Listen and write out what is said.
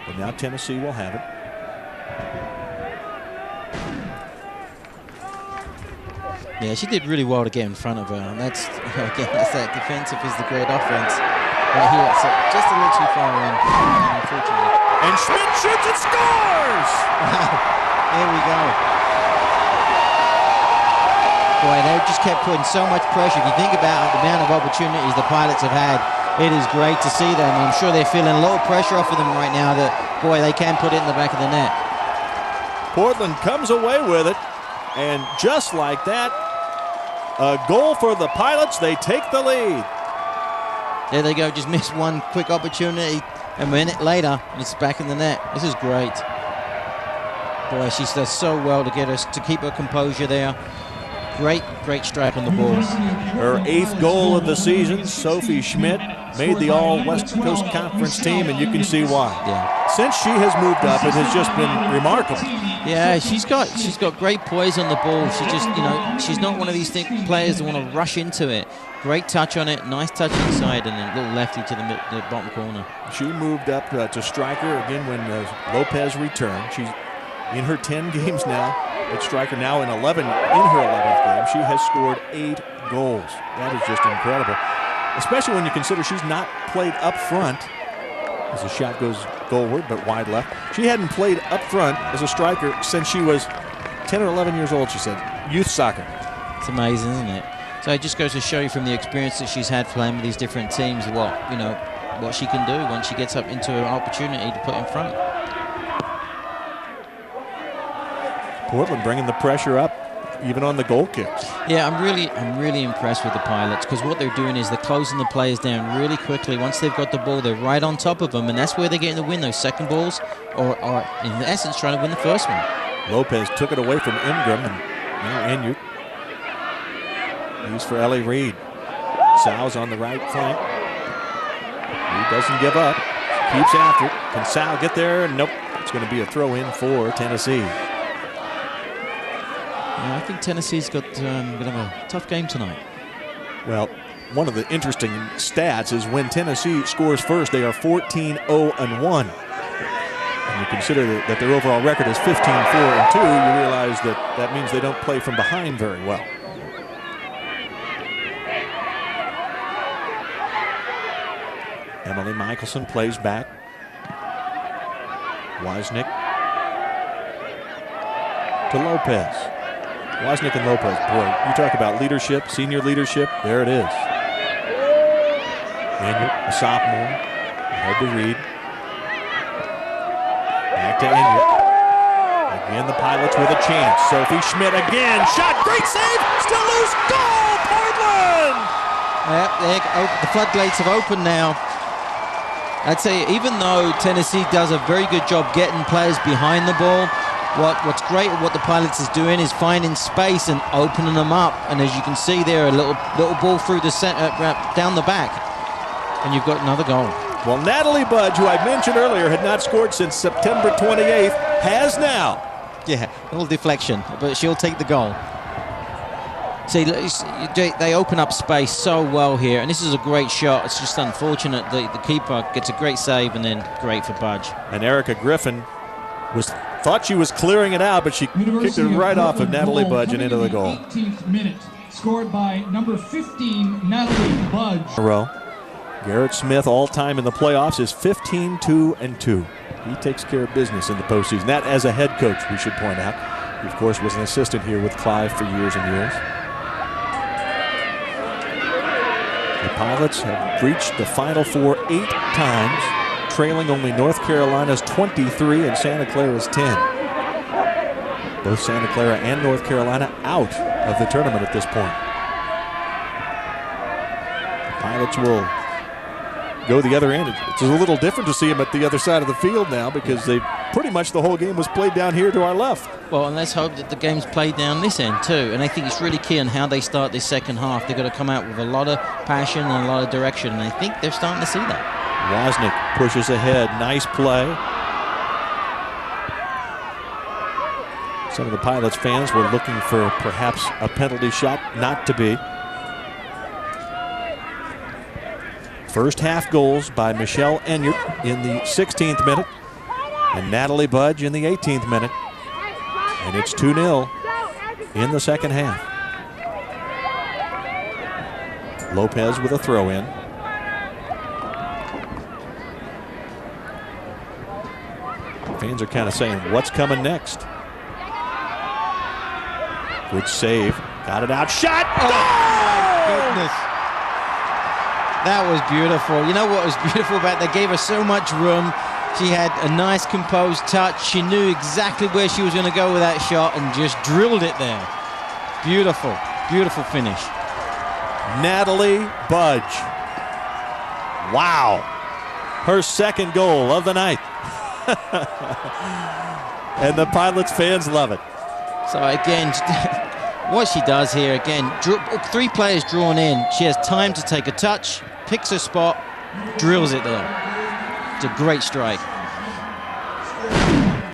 But now Tennessee will have it. Yeah, she did really well to get in front of her. And that's, again, that's that defensive is the great offense. Right here, it's just a little too far in, unfortunately. And Schmidt shoots and scores! Wow, there we go. Boy, they just kept putting so much pressure. If you think about the amount of opportunities the Pilots have had, it is great to see them. I'm sure they're feeling a little pressure off of them right now that, boy, they can put it in the back of the net. Portland comes away with it, and just like that, a goal for the Pilots. They take the lead. There they go, just missed one quick opportunity. A minute later, and it's back in the net. This is great. Boy, she does so well to get us to keep her composure there. Great strike on the balls. Her 8th goal of the season. Sophie Schmidt made the All-West Coast Conference team, and you can see why. Yeah. Since she has moved up, it has just been remarkable. Yeah, she's got great poise on the ball. She just, she's not one of these players that want to rush into it. Great touch on it, nice touch inside, and then a little lefty to the bottom corner. She moved up to striker again when Lopez returned. She's in her 10 games now at striker, now in 11 in her 11th game. She has scored 8 goals. That is just incredible, especially when you consider she's not played up front as the shot goes goalward, but wide left. She hadn't played up front as a striker since she was 10 or 11 years old, she said. Youth soccer. It's amazing, isn't it? So it just goes to show you from the experience that she's had playing with these different teams what she can do once she gets up into an opportunity to put in front. Portland bringing the pressure up, even on the goal kicks. Yeah, I'm really impressed with the Pilots, because what they're doing is they're closing the players down really quickly. Once they've got the ball, they're right on top of them, and that's where they're getting the win. Those second balls are in essence trying to win the first one. Lopez took it away from Ingram, and now Enyeart. He's for Ellie Reed. Sal's on the right flank. He doesn't give up. Keeps after it. Can Sal get there? Nope. It's going to be a throw-in for Tennessee. Yeah, I think Tennessee's going to have a tough game tonight. Well, one of the interesting stats is when Tennessee scores first, they are 14-0-1. And you consider that their overall record is 15-4-2, you realize that means they don't play from behind very well. Emily Michelson plays back. Wozniak to Lopez. Wozniak and Lopez, boy, you talk about leadership, senior leadership, there it is. Enyeart, a sophomore, ahead to Reed. Back to Enyeart. Again, the Pilots with a chance. Sophie Schmidt again, shot, great save, still loose, goal, Portland! Yep, the floodgates have opened now. I'd say even though Tennessee does a very good job getting players behind the ball, what's great what the Pilots is doing is finding space and opening them up. And as you can see there, a little ball through the center, down the back, and you've got another goal. Well, Natalie Budge, who I mentioned earlier, had not scored since September 28th, has now. Yeah, a little deflection, but she'll take the goal. See, they open up space so well here, and this is a great shot. It's just unfortunate that the keeper gets a great save, and then great for Budge. And Erica Griffin thought she was clearing it out, but she kicked it right off of Natalie Budge and into the goal. 18th minute, scored by number 15, Natalie Budge. Garrett Smith, all-time in the playoffs, is 15-2-2. He takes care of business in the postseason. That as a head coach, we should point out. He, of course, was an assistant here with Clive for years and years. The Pilots have reached the Final Four 8 times, trailing only North Carolina's 23 and Santa Clara's 10. Both Santa Clara and North Carolina out of the tournament at this point. The Pilots will go the other end. It's a little different to see them at the other side of the field now, because they pretty much the whole game was played down here to our left. Well, and let's hope that the game's played down this end too. And I think it's really key on how they start this second half. They've got to come out with a lot of passion and a lot of direction, and I think they're starting to see that. Wozniak pushes ahead. Nice play. Some of the Pilots fans were looking for perhaps a penalty shot, not to be. First half goals by Michelle Enyeart in the 16th minute And Natalie Budge in the 18th minute. And it's 2-0 in the second half. Lopez with a throw in. Fans are kind of saying, what's coming next? Good save. Got it out. Shot! Oh, my goodness. That was beautiful. You know what was beautiful about it? They gave her so much room. She had a nice composed touch. She knew exactly where she was going to go with that shot and just drilled it there. Beautiful, beautiful finish. Natalie Budge. Wow. Her second goal of the night. And the Pilots fans love it. So again, what she does here, again, 3 players drawn in. She has time to take a touch, picks her spot, drills it there. It's a great strike.